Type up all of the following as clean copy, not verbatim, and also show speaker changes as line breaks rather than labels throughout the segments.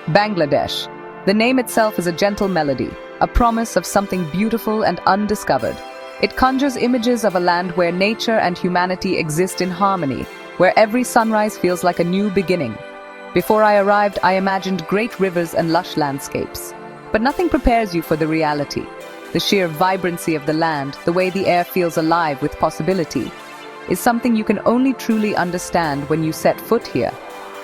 Bangladesh. The name itself is a gentle melody, a promise of something beautiful and undiscovered. It conjures images of a land where nature and humanity exist in harmony, where every sunrise feels like a new beginning. Before I arrived, I imagined great rivers and lush landscapes. But nothing prepares you for the reality. The sheer vibrancy of the land, the way the air feels alive with possibility, is something you can only truly understand when you set foot here.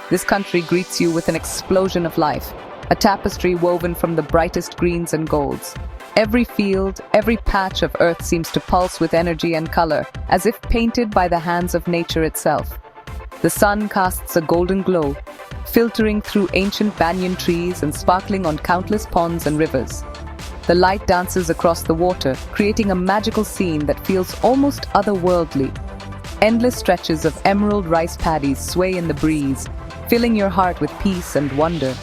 This country greets you with an explosion of life, a tapestry woven from the brightest greens and golds. Every field, every patch of earth seems to pulse with energy and color, as if painted by the hands of nature itself. The sun casts a golden glow, filtering through ancient banyan trees and sparkling on countless ponds and rivers. The light dances across the water, creating a magical scene that feels almost otherworldly. Endless stretches of emerald rice paddies sway in the breeze, filling your heart with peace and wonder.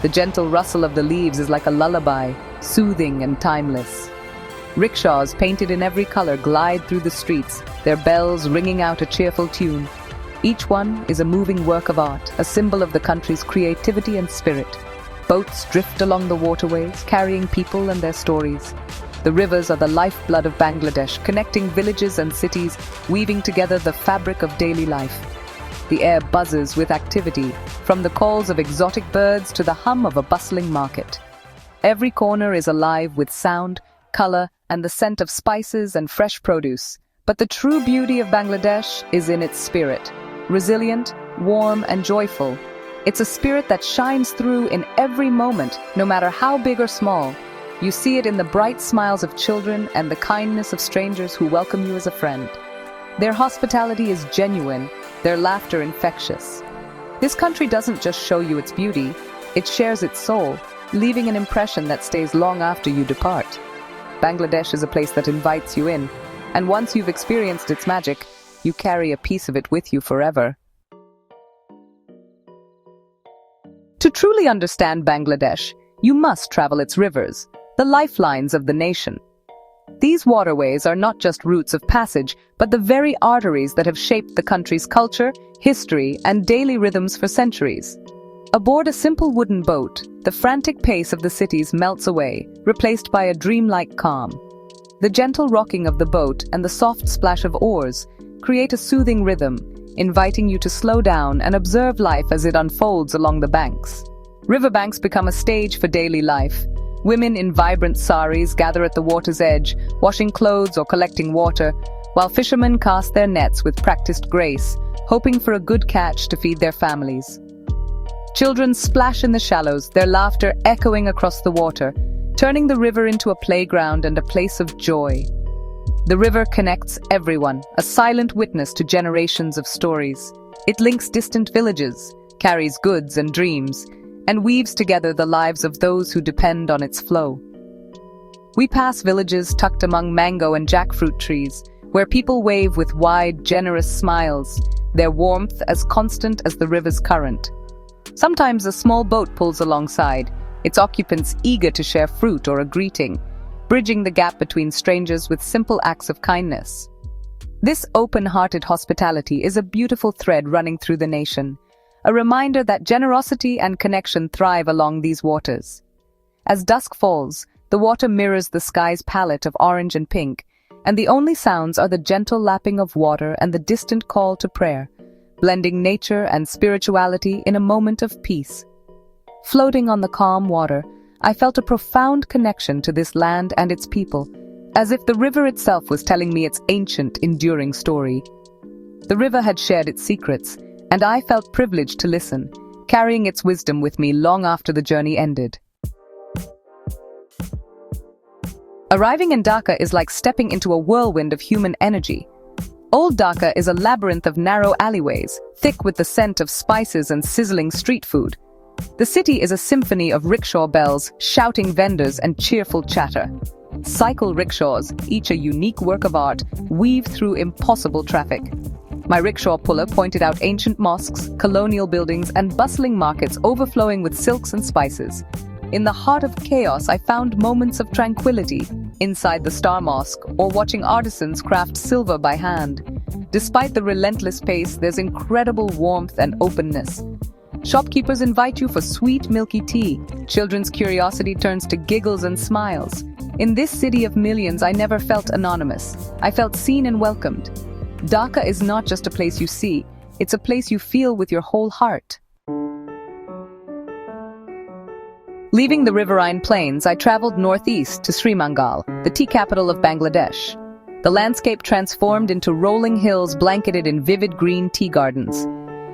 The gentle rustle of the leaves is like a lullaby, soothing and timeless. Rickshaws painted in every color glide through the streets, their bells ringing out a cheerful tune. Each one is a moving work of art, a symbol of the country's creativity and spirit. Boats drift along the waterways, carrying people and their stories. The rivers are the lifeblood of Bangladesh, connecting villages and cities, weaving together the fabric of daily life. The air buzzes with activity, from the calls of exotic birds to the hum of a bustling market. Every corner is alive with sound, color, and the scent of spices and fresh produce. But the true beauty of Bangladesh is in its spirit. Resilient, warm, and joyful. It's a spirit that shines through in every moment, no matter how big or small. You see it in the bright smiles of children and the kindness of strangers who welcome you as a friend. Their hospitality is genuine, their laughter infectious. This country doesn't just show you its beauty, it shares its soul, leaving an impression that stays long after you depart. Bangladesh is a place that invites you in, and once you've experienced its magic, you carry a piece of it with you forever. To truly understand Bangladesh, you must travel its rivers, the lifelines of the nation. These waterways are not just routes of passage, but the very arteries that have shaped the country's culture, history, and daily rhythms for centuries. Aboard a simple wooden boat, the frantic pace of the cities melts away, replaced by a dreamlike calm. The gentle rocking of the boat and the soft splash of oars create a soothing rhythm, inviting you to slow down and observe life as it unfolds along the banks. Riverbanks become a stage for daily life. Women in vibrant saris gather at the water's edge, washing clothes or collecting water, while fishermen cast their nets with practiced grace, hoping for a good catch to feed their families. Children splash in the shallows, their laughter echoing across the water, turning the river into a playground and a place of joy. The river connects everyone, a silent witness to generations of stories. It links distant villages, carries goods and dreams, and weaves together the lives of those who depend on its flow. We pass villages tucked among mango and jackfruit trees, where people wave with wide, generous smiles, their warmth as constant as the river's current. Sometimes a small boat pulls alongside, its occupants eager to share fruit or a greeting, bridging the gap between strangers with simple acts of kindness. This open-hearted hospitality is a beautiful thread running through the nation, a reminder that generosity and connection thrive along these waters. As dusk falls, the water mirrors the sky's palette of orange and pink, and the only sounds are the gentle lapping of water and the distant call to prayer, blending nature and spirituality in a moment of peace. Floating on the calm water, I felt a profound connection to this land and its people, as if the river itself was telling me its ancient, enduring story. The river had shared its secrets, and I felt privileged to listen, carrying its wisdom with me long after the journey ended. Arriving in Dhaka is like stepping into a whirlwind of human energy. Old Dhaka is a labyrinth of narrow alleyways, thick with the scent of spices and sizzling street food. The city is a symphony of rickshaw bells, shouting vendors, and cheerful chatter. Cycle rickshaws, each a unique work of art, weave through impossible traffic. My rickshaw puller pointed out ancient mosques, colonial buildings, and bustling markets overflowing with silks and spices. In the heart of chaos, I found moments of tranquility, inside the Star Mosque, or watching artisans craft silver by hand. Despite the relentless pace, there's incredible warmth and openness. Shopkeepers invite you for sweet, milky tea. Children's curiosity turns to giggles and smiles. In this city of millions, I never felt anonymous. I felt seen and welcomed. Dhaka is not just a place you see, it's a place you feel with your whole heart. Leaving the riverine plains, I traveled northeast to Sri Mangal, the tea capital of Bangladesh. The landscape transformed into rolling hills blanketed in vivid green tea gardens.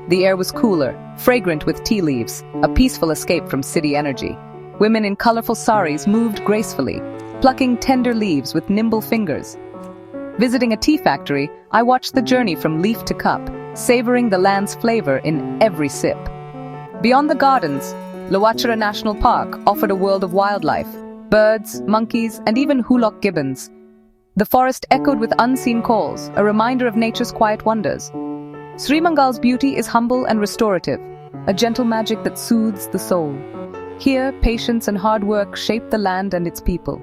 The air was cooler, fragrant with tea leaves, a peaceful escape from city energy. Women in colorful saris moved gracefully, plucking tender leaves with nimble fingers. Visiting a tea factory, I watched the journey from leaf to cup, savoring the land's flavor in every sip. Beyond the gardens, Lowachara National Park offered a world of wildlife, birds, monkeys, and even hulok gibbons. The forest echoed with unseen calls, a reminder of nature's quiet wonders. Sri Mangal's beauty is humble and restorative, a gentle magic that soothes the soul. Here, patience and hard work shape the land and its people.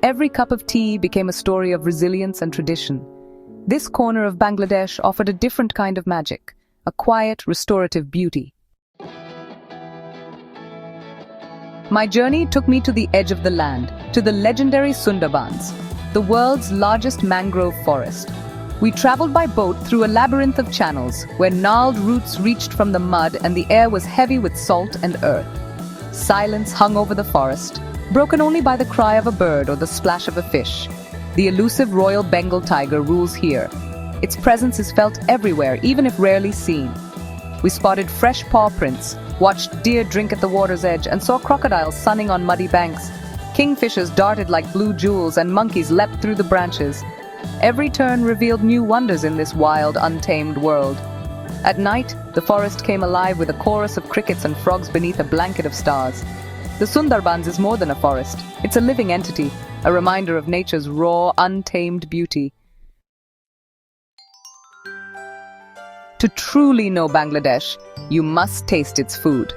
Every cup of tea became a story of resilience and tradition. This corner of Bangladesh offered a different kind of magic, a quiet, restorative beauty. My journey took me to the edge of the land, to the legendary Sundarbans, the world's largest mangrove forest. We traveled by boat through a labyrinth of channels, where gnarled roots reached from the mud and the air was heavy with salt and earth. Silence hung over the forest, broken only by the cry of a bird or the splash of a fish. The elusive Royal Bengal tiger rules here. Its presence is felt everywhere, even if rarely seen. We spotted fresh paw prints, watched deer drink at the water's edge, and saw crocodiles sunning on muddy banks. Kingfishers darted like blue jewels, and monkeys leapt through the branches. Every turn revealed new wonders in this wild, untamed world. At night, the forest came alive with a chorus of crickets and frogs beneath a blanket of stars. The Sundarbans is more than a forest. It's a living entity, a reminder of nature's raw, untamed beauty. To truly know Bangladesh, you must taste its food.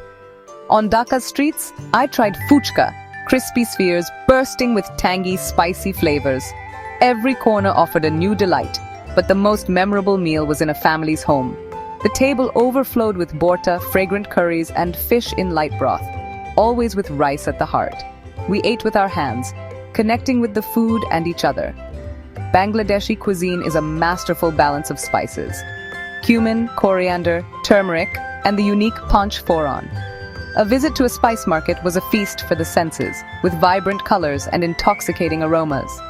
On Dhaka's streets, I tried fuchka, crispy spheres bursting with tangy, spicy flavors. Every corner offered a new delight, but the most memorable meal was in a family's home. The table overflowed with borta, fragrant curries, and fish in light broth, always with rice at the heart. We ate with our hands, connecting with the food and each other. Bangladeshi cuisine is a masterful balance of spices: cumin, coriander, turmeric, and the unique panch phoron. A visit to a spice market was a feast for the senses, with vibrant colors and intoxicating aromas.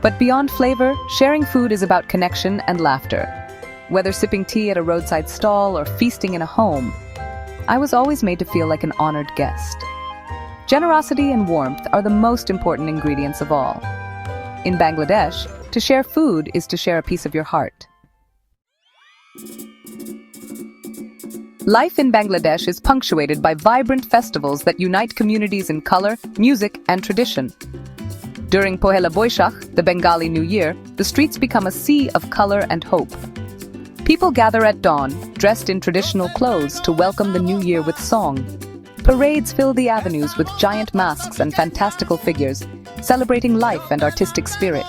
But beyond flavor, sharing food is about connection and laughter. Whether sipping tea at a roadside stall or feasting in a home, I was always made to feel like an honored guest. Generosity and warmth are the most important ingredients of all. In Bangladesh, to share food is to share a piece of your heart. Life in Bangladesh is punctuated by vibrant festivals that unite communities in color, music, and tradition. During Pohela Boishakh, the Bengali New Year, the streets become a sea of color and hope. People gather at dawn, dressed in traditional clothes, to welcome the new year with song. Parades fill the avenues with giant masks and fantastical figures, celebrating life and artistic spirit.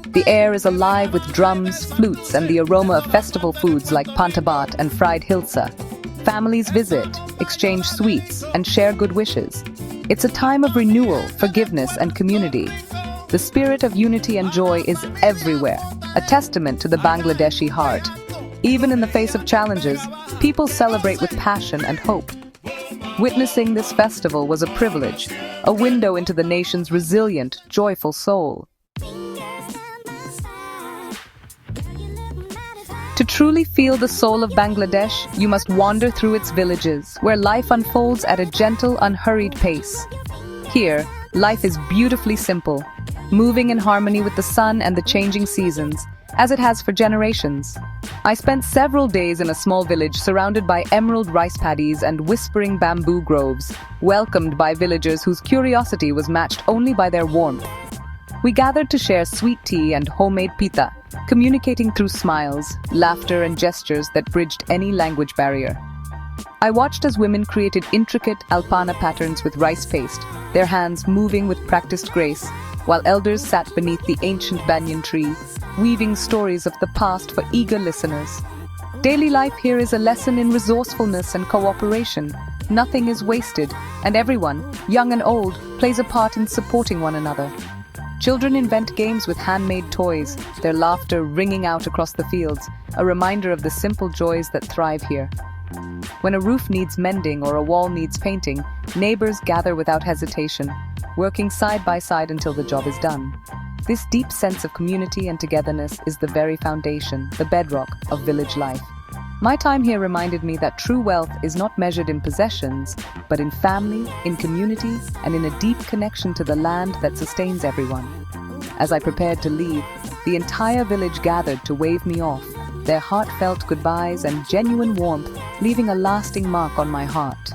The air is alive with drums, flutes, and the aroma of festival foods like pantabat and fried hilsa. Families visit, exchange sweets, and share good wishes. It's a time of renewal, forgiveness, and community. The spirit of unity and joy is everywhere, a testament to the Bangladeshi heart. Even in the face of challenges, people celebrate with passion and hope. Witnessing this festival was a privilege, a window into the nation's resilient, joyful soul. To truly feel the soul of Bangladesh, you must wander through its villages, where life unfolds at a gentle, unhurried pace. Here, life is beautifully simple, moving in harmony with the sun and the changing seasons, as it has for generations. I spent several days in a small village surrounded by emerald rice paddies and whispering bamboo groves, welcomed by villagers whose curiosity was matched only by their warmth. We gathered to share sweet tea and homemade pita, communicating through smiles, laughter, and gestures that bridged any language barrier. I watched as women created intricate alpana patterns with rice paste, their hands moving with practiced grace, while elders sat beneath the ancient banyan tree, weaving stories of the past for eager listeners. Daily life here is a lesson in resourcefulness and cooperation. Nothing is wasted, and everyone, young and old, plays a part in supporting one another. Children invent games with handmade toys, their laughter ringing out across the fields, a reminder of the simple joys that thrive here. When a roof needs mending or a wall needs painting, neighbors gather without hesitation, working side by side until the job is done. This deep sense of community and togetherness is the very foundation, the bedrock of village life. My time here reminded me that true wealth is not measured in possessions, but in family, in community, and in a deep connection to the land that sustains everyone. As I prepared to leave, the entire village gathered to wave me off, their heartfelt goodbyes and genuine warmth leaving a lasting mark on my heart.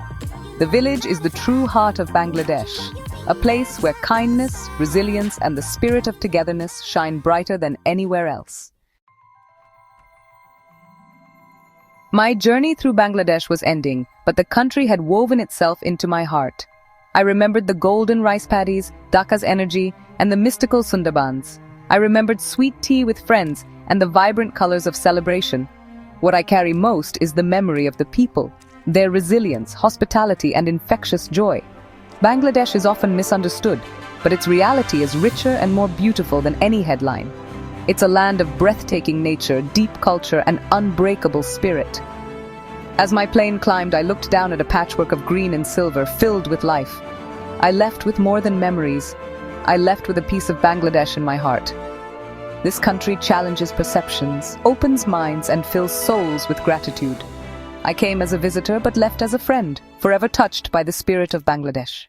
The village is the true heart of Bangladesh, a place where kindness, resilience, and the spirit of togetherness shine brighter than anywhere else. My journey through Bangladesh was ending, but the country had woven itself into my heart. I remembered the golden rice paddies, Dhaka's energy, and the mystical Sundarbans. I remembered sweet tea with friends and the vibrant colors of celebration. What I carry most is the memory of the people, their resilience, hospitality, and infectious joy. Bangladesh is often misunderstood, but its reality is richer and more beautiful than any headline. It's a land of breathtaking nature, deep culture, and unbreakable spirit. As my plane climbed, I looked down at a patchwork of green and silver filled with life. I left with more than memories. I left with a piece of Bangladesh in my heart. This country challenges perceptions, opens minds, and fills souls with gratitude. I came as a visitor but left as a friend, forever touched by the spirit of Bangladesh.